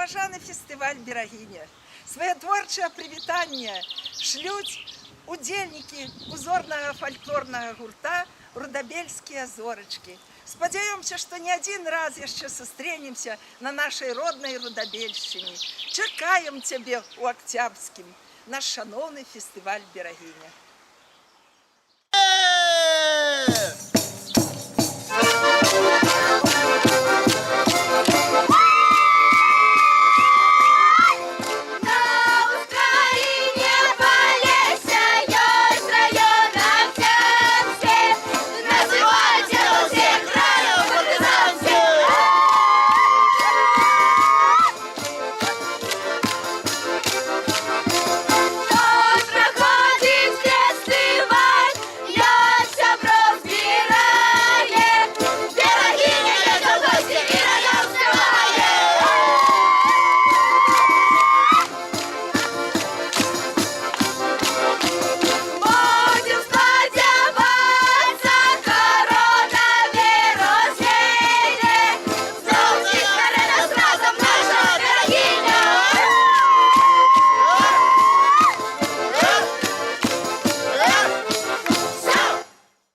разважаны фестываль «Берагиня». Свае творчае прывітанне шлюць удзельнікі узорнага фальклорнага гурта «Рудабельскія зорачкі». Спадзяёмся, што не адзін раз яшчэ сустрэнемся на нашай роднай Рудабельшчыне. Чакаем цябе ў Акцябрскім, наш шаноўны фестываль «Берагиня».